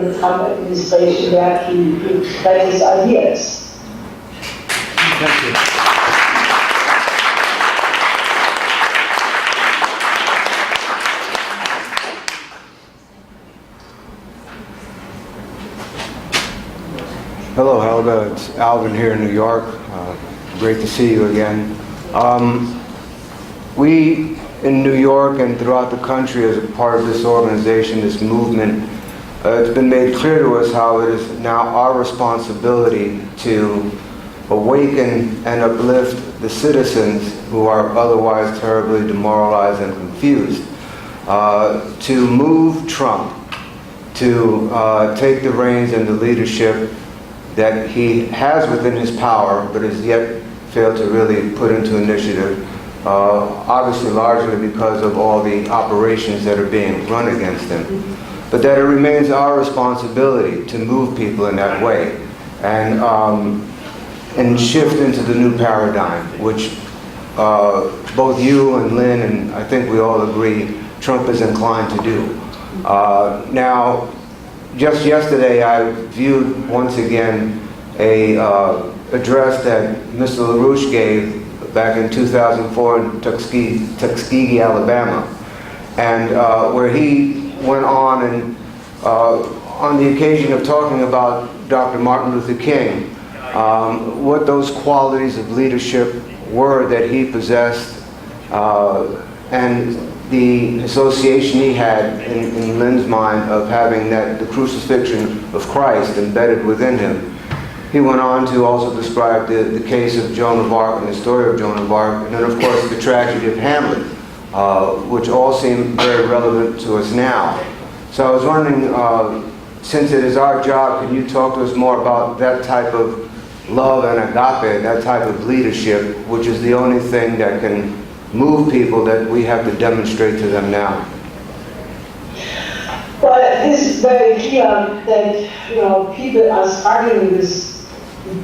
in the Trump administration where he spread his ideas. Thank you. Hello, Helga. It's Alvin here in New York. Great to see you again. We in New York and throughout the country, as a part of this organization, this movement, it's been made clear to us how it is now our responsibility to awaken and uplift the citizens who are otherwise terribly demoralized and confused, to move Trump to take the reins and the leadership that he has within his power, but has yet failed to really put into initiative, obviously largely because of all the operations that are being run against him. But that it remains our responsibility to move people in that way and shift into the new paradigm, which both you and Lynn, and I think we all agree, Trump is inclined to do. Now, just yesterday, I viewed once again a address that Mr. LaRouche gave back in 2004 in Tuskegee, Alabama, and where he went on and on the occasion of talking about Dr. Martin Luther King, what those qualities of leadership were that he possessed, and the association he had in Lynn's mind of having the crucifixion of Christ embedded within him. He went on to also describe the case of Joan of Arc and the story of Joan of Arc, and then of course the tragedy of Hamlet, which all seem very relevant to us now. So I was wondering, since it is our job, can you talk to us more about that type of love and agape, that type of leadership, which is the only thing that can move people that we have to demonstrate to them now? Well, it is very clear that people are struggling with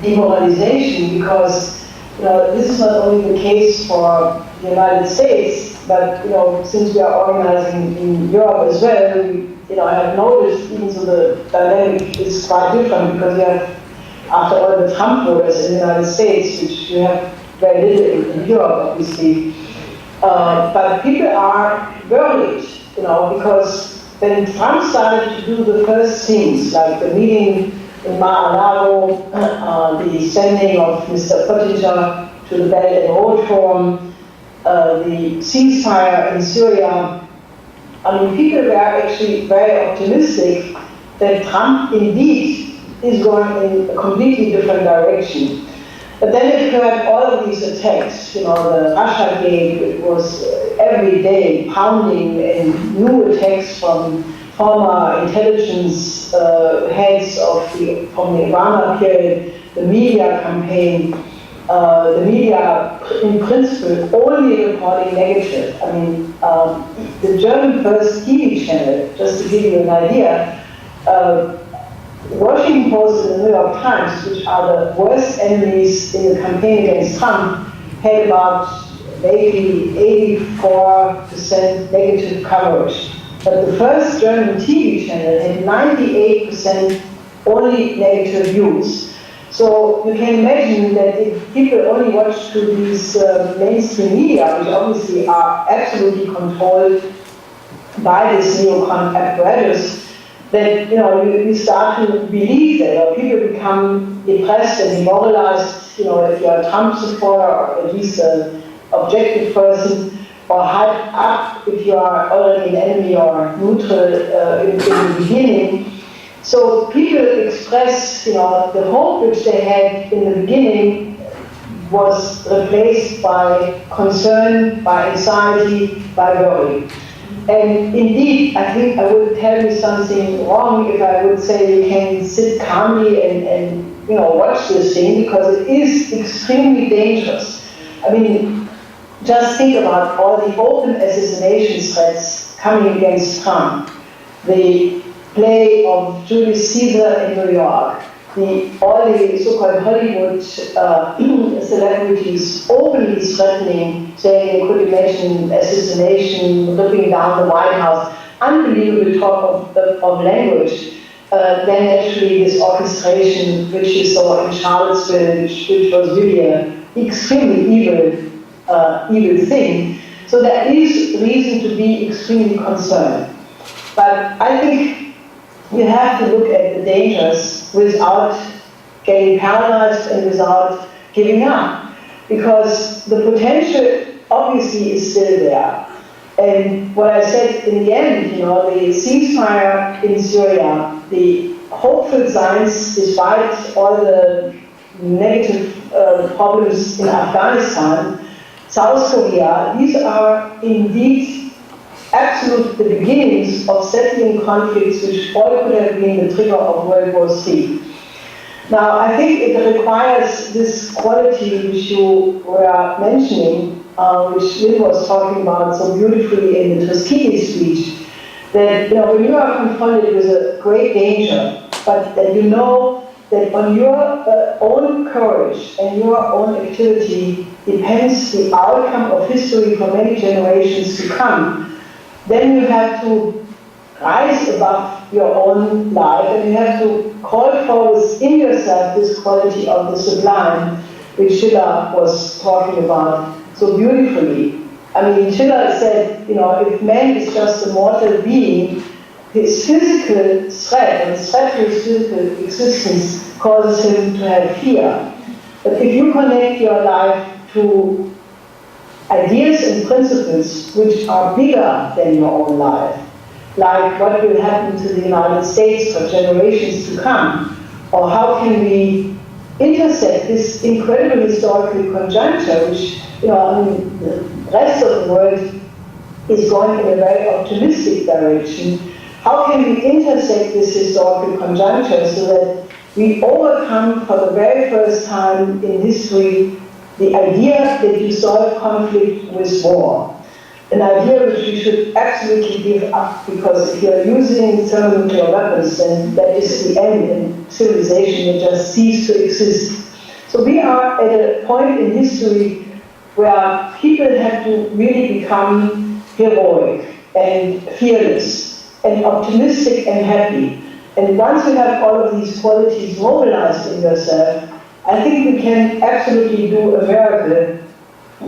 demoralization because this is not only the case for the United States, but since we are organizing in Europe as well, I have noticed even so the dynamic is quite different because we have, after all, the Trump voters in the United States, which we have very little in Europe, obviously. But people are worried, because when Trump started to do the first things, like the meeting in Mar-a-Lago, the sending of Mr. Pottinger to the Belt and Road Forum, the ceasefire in Syria, people were actually very optimistic that Trump indeed is going in a completely different direction. But then it occurred all of these attacks, the Russia Gate, it was every day pounding and new attacks from former intelligence heads from the Obama period, the media campaign, the media in principle only reporting negative. The German first TV channel, just to give you an idea, Washington Post and the New York Times, which are the worst enemies in the campaign against Trump, had about maybe 84% negative coverage. But the first German TV channel had 98% only negative views. So you can imagine that if people only watch to these mainstream media, which obviously are absolutely controlled by this neocon apparatus, then you start to believe that, or people become depressed and demoralized. If you're a Trump supporter, or at least an objective person, or hyped up if you are already an enemy or neutral in the beginning. So people express, the hope which they had in the beginning was replaced by concern, by anxiety, by worry. And indeed, I think I would tell you something wrong if I would say you can sit calmly and watch this thing, because it is extremely dangerous. Just think about all the open assassination threats coming against Trump, the play of Julius Caesar in New York, all the so-called Hollywood celebrities openly threatening, saying they could imagine assassination, ripping down the White House, unbelievable talk of language. then naturally this orchestration, which you saw in Charlottesville, which was really an extremely evil thing. So there is reason to be extremely concerned. But I think you have to look at the dangers without getting paralyzed and without giving up. Because the potential obviously is still there. And what I said in the end, the ceasefire in Syria, the hopeful signs despite all the negative problems in Afghanistan, South Korea, these are indeed absolute the beginnings of settling conflicts which all could have been the trigger of World War III. Now, I think it requires this quality which you were mentioning, which Lynn was talking about so beautifully in the Tuskegee speech, that when you are confronted with a great danger, but that you know that on your own courage and your own activity depends the outcome of history for many generations to come, then you have to rise above your own life and you have to call for within yourself this quality of the sublime, which Schiller was talking about so beautifully. I mean, Schiller said, if man is just a mortal being, his physical threat and the threat to his physical existence causes him to have fear. But if you connect your life to ideas and principles which are bigger than your own life, like what will happen to the United States for generations to come, or how can we intersect this incredible historical conjuncture, which, the rest of the world is going in a very optimistic direction. How can we intersect this historical conjuncture so that we overcome for the very first time in history the idea that you solve conflict with war? An idea which we should absolutely give up, because if you're using thermonuclear weapons, then that is the end, and civilization will just cease to exist. So we are at a point in history where people have to really become heroic and fearless and optimistic and happy. And once you have all of these qualities mobilized in yourself, I think we can absolutely do a miracle,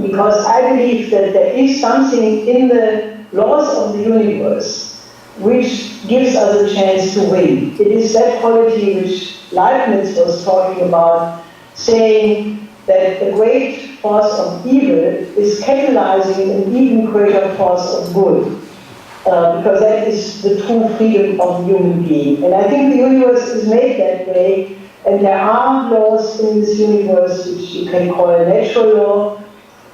because I believe that there is something in the laws of the universe which gives us a chance to win. It is that quality which Leibniz was talking about, saying that the great force of evil is catalyzing an even greater force of good, because that is the true freedom of the human being. And I think the universe is made that way, and there are laws in this universe which you can call natural law.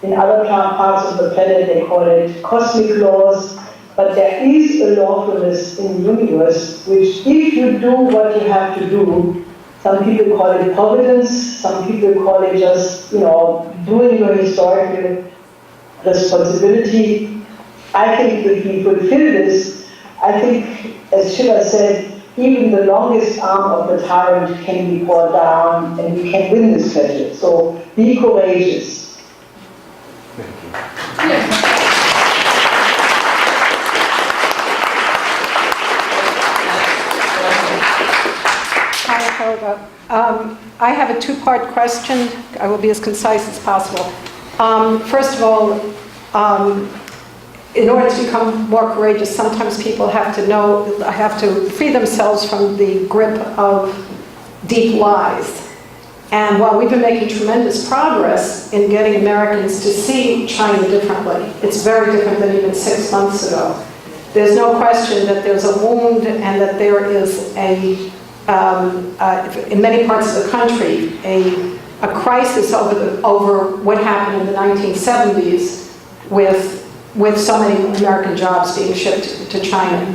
In other parts of the planet they call it cosmic laws, but there is a lawfulness in the universe which, if you do what you have to do, some people call it providence, some people call it just, doing your historical responsibility. I think if we fulfill this, I think, as Schiller said, even the longest arm of the tyrant can be brought down and we can win this battle. So be courageous. Hi, Helga. I have a two-part question. I will be as concise as possible. First of all, in order to become more courageous, sometimes people have to free themselves from the grip of deep lies. And while we've been making tremendous progress in getting Americans to see China differently, it's very different than even 6 months ago. There's no question that there's a wound and that there is in many parts of the country, a crisis over what happened in the 1970s with so many American jobs being shipped to China.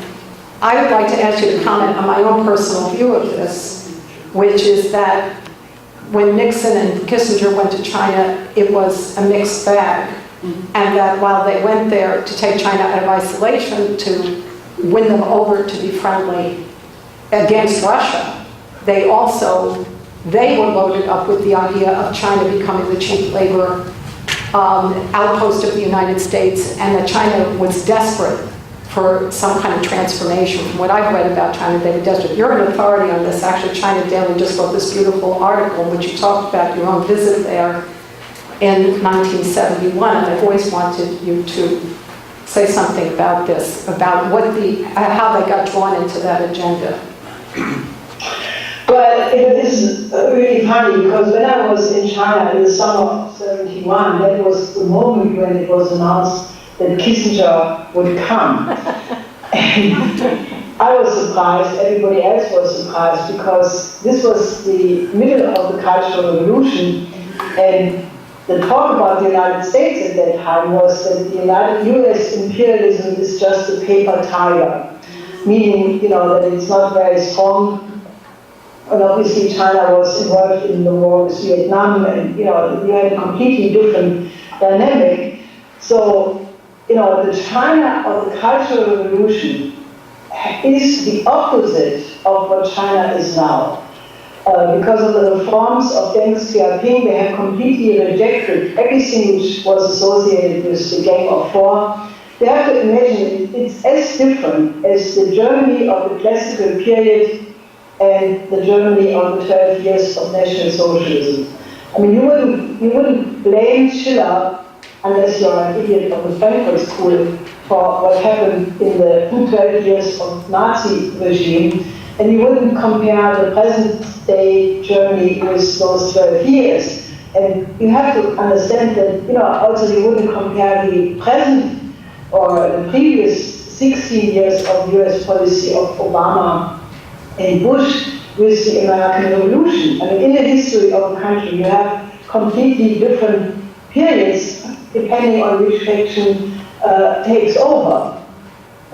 I would like to ask you to comment on my own personal view of this, which is that when Nixon and Kissinger went to China, it was a mixed bag. And that while they went there to take China out of isolation, to win them over to be friendly against Russia, they were loaded up with the idea of China becoming the cheap labor outpost of the United States, and that China was desperate for some kind of transformation. From what I've read about China Daily Desert, you're an authority on this. Actually, China Daily just wrote this beautiful article in which you talked about your own visit there in 1971, and I've always wanted you to say something about this, about what how they got drawn into that agenda. Well, it is really funny because when I was in China in the summer of '71, that was the moment when it was announced that Kissinger would come. And I was surprised, everybody else was surprised, because this was the middle of the Cultural Revolution, and the talk about the United States at that time was that the US imperialism is just a paper tiger, meaning, that it's not very strong. And obviously China was involved in the war with Vietnam, and you had a completely different dynamic. So, the China of the Cultural Revolution is the opposite of what China is now. Because of the reforms of Deng Xiaoping, they have completely rejected everything which was associated with the Gang of Four. They have to imagine it's as different as the Germany of the classical period and the Germany of the 12 years of National Socialism. I mean, you wouldn't blame Schiller, unless you're an idiot of the Frankfurt School, for what happened in the 12 years of Nazi regime, and you wouldn't compare the present-day Germany with those 12 years. And you have to understand that, also you wouldn't compare the present or the previous 16 years of US policy of Obama and Bush with the American Revolution. I mean, in the history of the country, you have completely different periods depending on which faction takes over.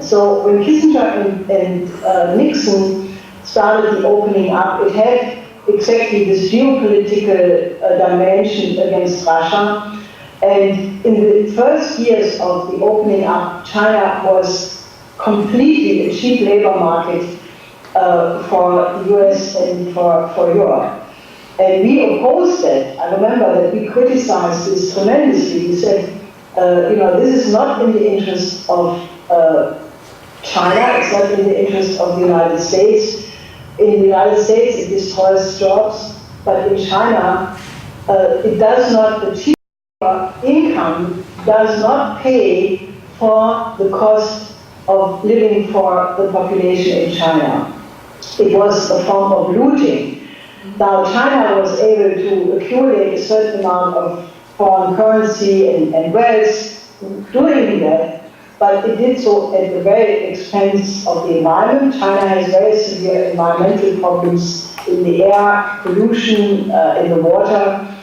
So when Kissinger and Nixon started the opening up, it had exactly this geopolitical dimension against Russia. And in the first years of the opening up, China was completely a cheap labor market for the US and for Europe. And we opposed that. I remember that we criticized this tremendously. We said, this is not in the interest of China, it's not in the interest of the United States. In the United States, it destroys jobs, but in China, it does not, the cheap income does not pay for the cost of living for the population in China. It was a form of looting. Now, China was able to accumulate a certain amount of foreign currency and wealth doing that, but it did so at the very expense of the environment. China has very severe environmental problems in the air, pollution, in the water.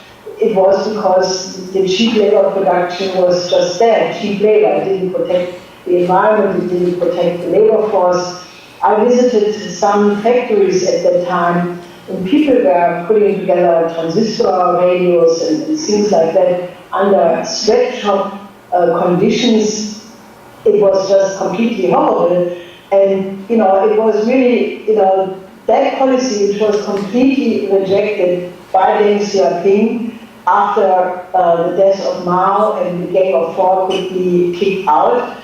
It was because the cheap labor production was just that, cheap labor. It didn't protect the environment, it didn't protect the labor force. I visited some factories at that time, and people were putting together transistor radios and things like that under sweatshop conditions. It was just completely horrible. And, it was really, that policy which was completely rejected by Deng Xiaoping after the death of Mao and the Gang of Four could be kicked out.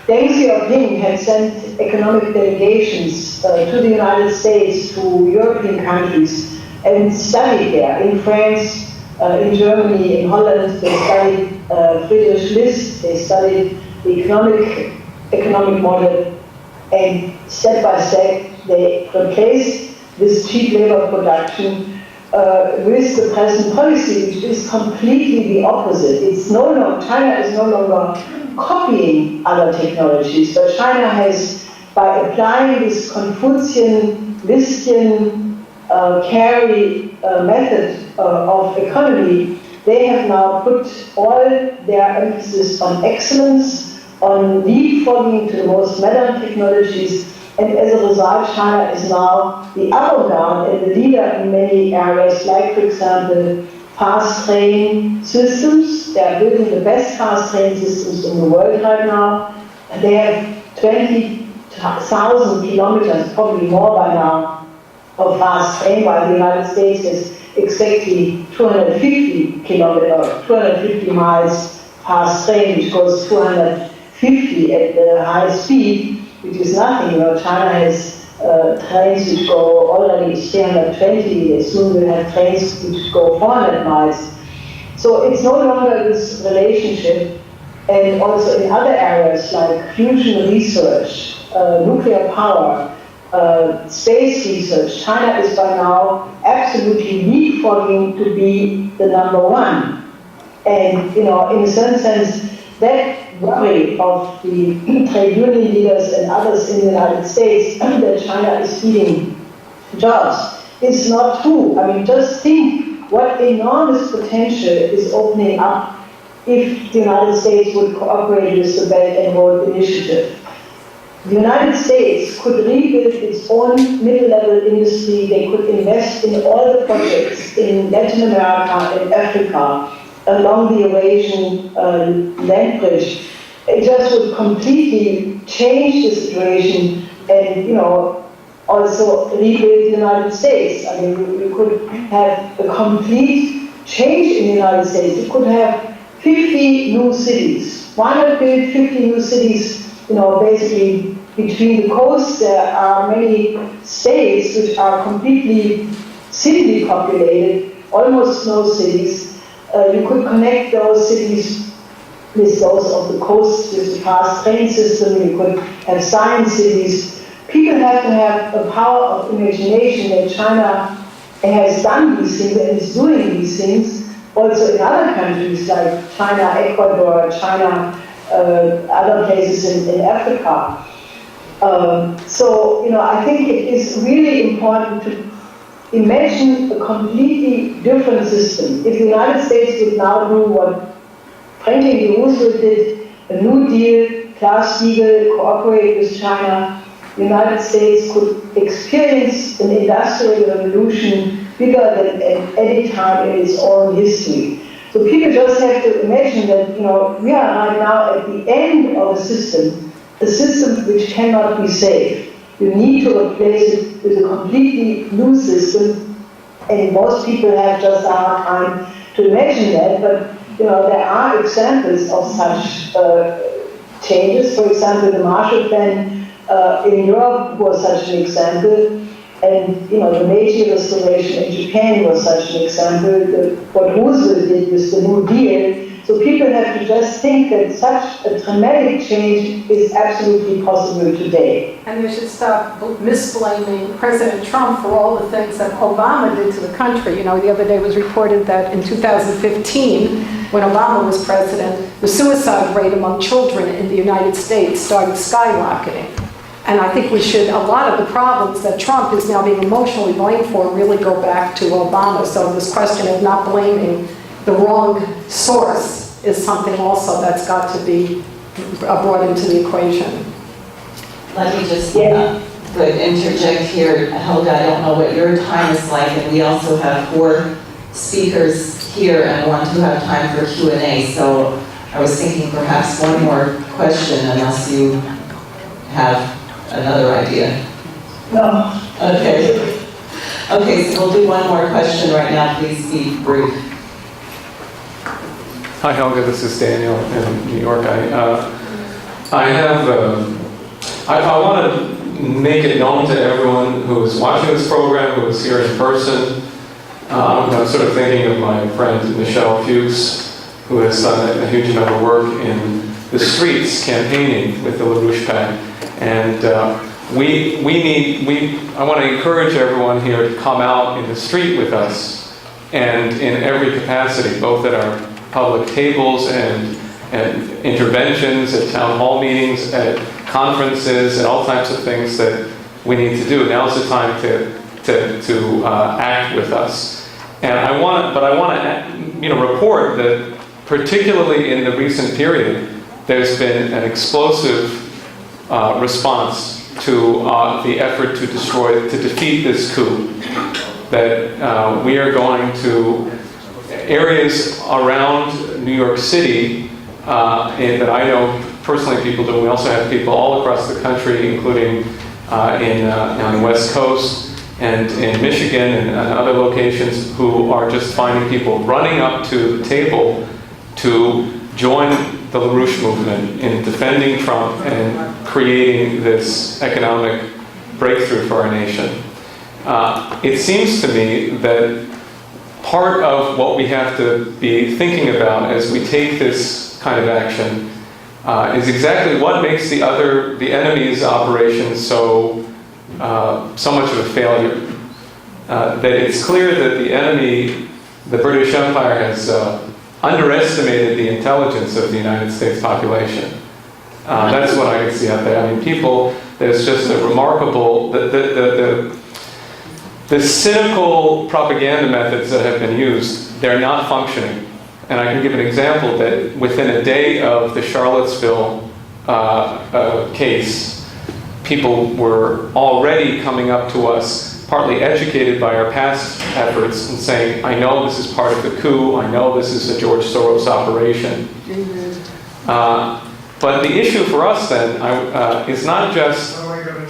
Deng Xiaoping had sent economic delegations to the United States, to European countries, and studied there. In France, in Germany, in Holland, they studied Friedrich List, they studied the economic model, and step by step they replaced this cheap labor production with the present policy, which is completely the opposite. It's no longer, China is no longer copying other technologies, but China has, by applying this Confucian, Listian, carry method of economy, they have now put all their emphasis on excellence, on leapfrogging to the most modern technologies, and as a result, China is now the avant-garde and the leader in many areas, like, for example, fast train systems. They are building the best fast train systems in the world right now. And they have 20,000 kilometers, probably more by now, of fast train, while the United States has exactly 250 miles fast train, which goes 260 50 at the high speed, which is nothing. You know, China has trains which go already 320, soon we'll have trains which go 400 miles. So it's no longer this relationship. And also in other areas like fusion research, nuclear power, space research, China is by now absolutely leapfrogging to be the number one. And, you know, in a certain sense, that worry of the trade union leaders and others in the United States that China is eating jobs is not true. I mean, just think what enormous potential is opening up if the United States would cooperate with the Belt and Road Initiative. The United States could rebuild its own middle-level industry. They could invest in all the projects in Latin America and Africa along the Eurasian land bridge. It just would completely change the situation and, you know, also rebuild the United States. I mean, you could have a complete change in the United States. You could have 50 new cities. Why not build 50 new cities, you know, basically between the coasts? There are many states which are completely thinly populated, almost no cities. You could connect those cities with those of the coast with the fast train system. You could have science cities. People have to have a power of imagination that China has done these things and is doing these things also in other countries like China, Ecuador, China, other places in Africa. So, you know, I think it is really important to imagine a completely different system. If the United States would now do what Franklin D. Roosevelt did, a New Deal, Glass-Steagall, cooperate with China, the United States could experience an industrial revolution bigger than at any time in its own history. So people just have to imagine that, you know, we are right now at the end of a system which cannot be saved. You need to replace it with a completely new system, and most people have just a hard time to imagine that, but, you know, there are examples of such changes. For example, the Marshall Plan in Europe was such an example, and, you know, the Meiji Restoration in Japan was such an example, what Roosevelt did with the New Deal. So people have to just think that such a dramatic change is absolutely possible today. And you should stop misblaming President Trump for all the things that Obama did to the country. You know, the other day it was reported that in 2015, when Obama was president, the suicide rate among children in the United States started skyrocketing. And I think we should, a lot of the problems that Trump is now being emotionally blamed for really go back to Obama. So this question of not blaming the wrong source is something also that's got to be brought into the equation. Let me just interject here. Helga, I don't know what your time is like, and we also have 4 speakers here and want to have time for Q&A, so I was thinking perhaps one more question, unless you have another idea. No. Okay. Okay, so we'll do one more question right now. Please be brief. Hi Helga, this is Daniel in New York. I want to make it known to everyone who is watching this program, who is here in person. I'm sort of thinking of my friend Michelle Fuchs, who has done a huge amount of work in the streets campaigning with the LaRouche PAC. And I want to encourage everyone here to come out in the street with us, and in every capacity, both at our public tables and interventions, at town hall meetings, at conferences, and all types of things that we need to do. Now's the time to act with us. And I want to report that particularly in the recent period, there's been an explosive response to the effort to defeat this coup. That we are going to areas around New York City, and that I know personally people do. We also have people all across the country, including on the West Coast and in Michigan and other locations, who are just finding people running up to the table to join the LaRouche movement in defending Trump and creating this economic breakthrough for our nation. It seems to me that part of what we have to be thinking about as we take this kind of action is exactly what makes the enemy's operation so much of a failure. That it's clear that the enemy, the British Empire, has underestimated the intelligence of the United States population. That's what I can see out there. I mean, people, there's just a remarkable, the cynical propaganda methods that have been used, they're not functioning. And I can give an example that within a day of the Charlottesville case, people were already coming up to us, partly educated by our past efforts, and saying, I know this is part of the coup, I know this is a George Soros operation. But the issue for us then is not just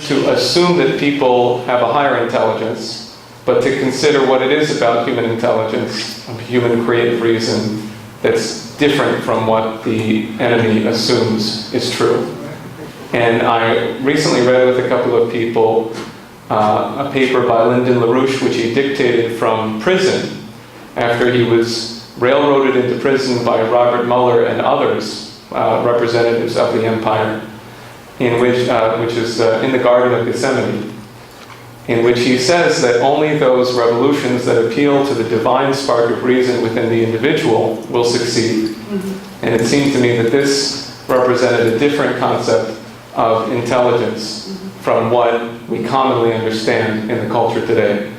to assume that people have a higher intelligence, but to consider what it is about human intelligence, human creative reason, that's different from what the enemy assumes is true. And I recently read with a couple of people a paper by Lyndon LaRouche, which he dictated from prison after he was railroaded into prison by Robert Mueller and others, representatives of the empire, which is in the Garden of Gethsemane, in which he says that only those revolutions that appeal to the divine spark of reason within the individual will succeed. And it seemed to me that this represented a different concept of intelligence from what we commonly understand in the culture today.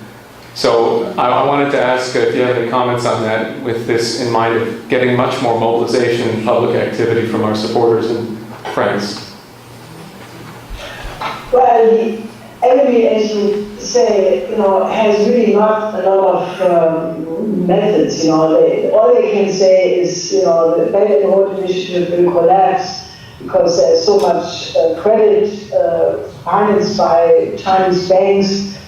So I wanted to ask if you have any comments on that, with this in mind of getting much more mobilization and public activity from our supporters and friends. Well, the enemy, as you say, has really not a lot of methods. All they can say is, the Belt and Road Initiative will collapse because there's so much credit financed by Chinese banks.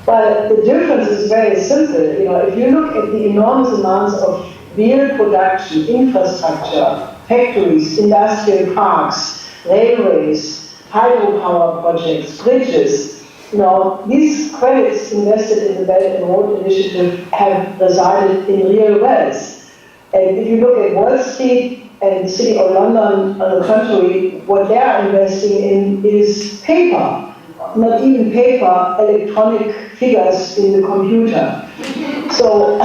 But the difference is very simple. If you look at the enormous amounts of real production, infrastructure, factories, industrial parks, railways, hydropower projects, bridges, these credits invested in the Belt and Road Initiative have resided in real wealth. And if you look at Wall Street and the City of London, on the contrary, what they are investing in is paper. Not even paper, electronic figures in the computer. So,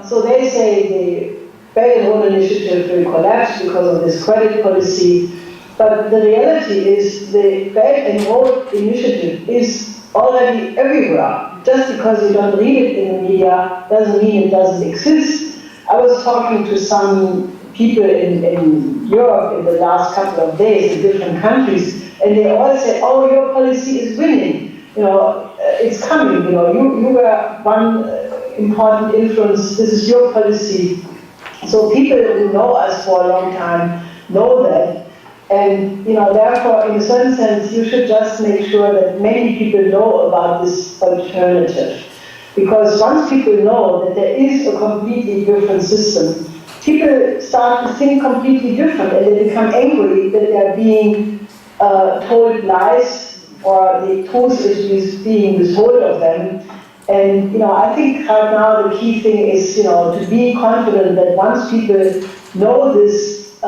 so they say the Belt and Road Initiative will collapse because of this credit policy. But the reality is the Belt and Road Initiative is already everywhere. Just because you don't read it in the media doesn't mean it doesn't exist. I was talking to some people in Europe in the last couple of days in different countries, and they all say, oh, your policy is winning. It's coming. You were one important influence. This is your policy. So people who know us for a long time know that. And, therefore, in a certain sense, you should just make sure that many people know about this alternative. Because once people know that there is a completely different system, people start to think completely different, and they become angry that they're being told lies, or the truth is being withheld of them. And, I think right now the key thing is, to be confident that once people know this,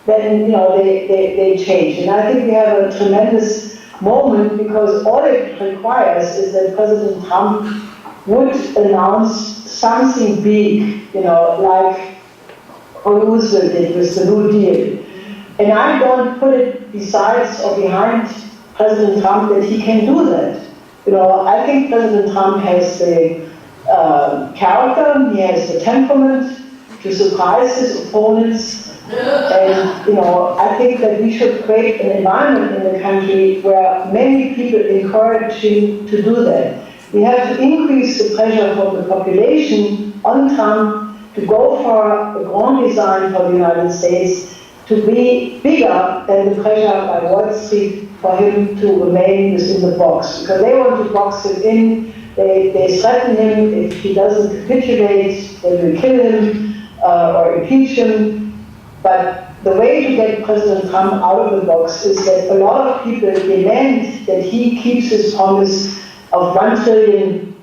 then, they change. And I think we have a tremendous moment, because all it requires is that President Trump would announce something big, like Roosevelt did with the New Deal. And I don't put it besides or behind President Trump that he can do that. I think President Trump has the character, he has the temperament to surprise his opponents. And, I think that we should create an environment in the country where many people encourage him to do that. We have to increase the pressure from the population on Trump to go for a grand design for the United States, to be bigger than the pressure by Wall Street for him to remain within the box. Because they want to box him in, they threaten him. If he doesn't capitulate, they will kill him or impeach him. But the way to get President Trump out of the box is that a lot of people demand that he keeps his promise of 1 trillion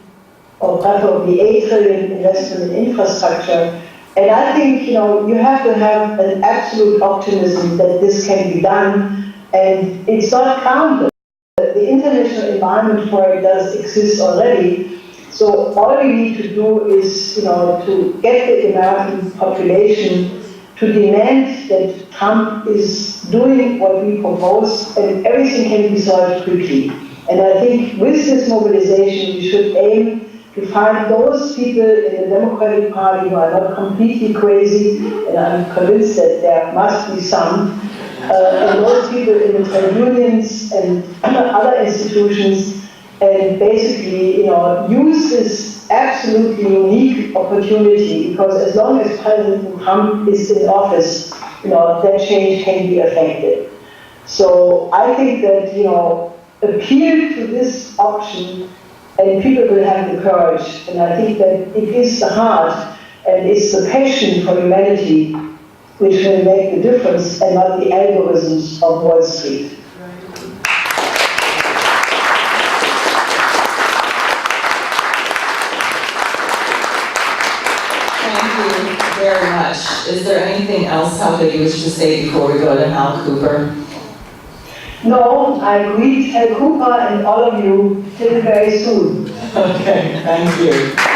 or preferably 8 trillion investment in infrastructure. And I think, you have to have an absolute optimism that this can be done, and it's not counted. The international environment for it does exist already. So all we need to do is, to get the American population to demand that Trump is doing what we propose, and everything can be solved quickly. And I think with this mobilization, we should aim to find those people in the Democratic Party who are not completely crazy, and I'm convinced that there must be some, and those people in the trade unions and other institutions, and basically, use this absolutely unique opportunity, because as long as President Trump is in office, that change can be effected. So I think that, appeal to this option, and people will have the courage, and I think that it is the heart and it's the passion for humanity which will make the difference, and not the algorithms of Wall Street. Thank you very much. Is there anything else, Helga, you wish to say before we go to Hal Cooper? No, I greet Hal Cooper and all of you till very soon. Okay, thank you.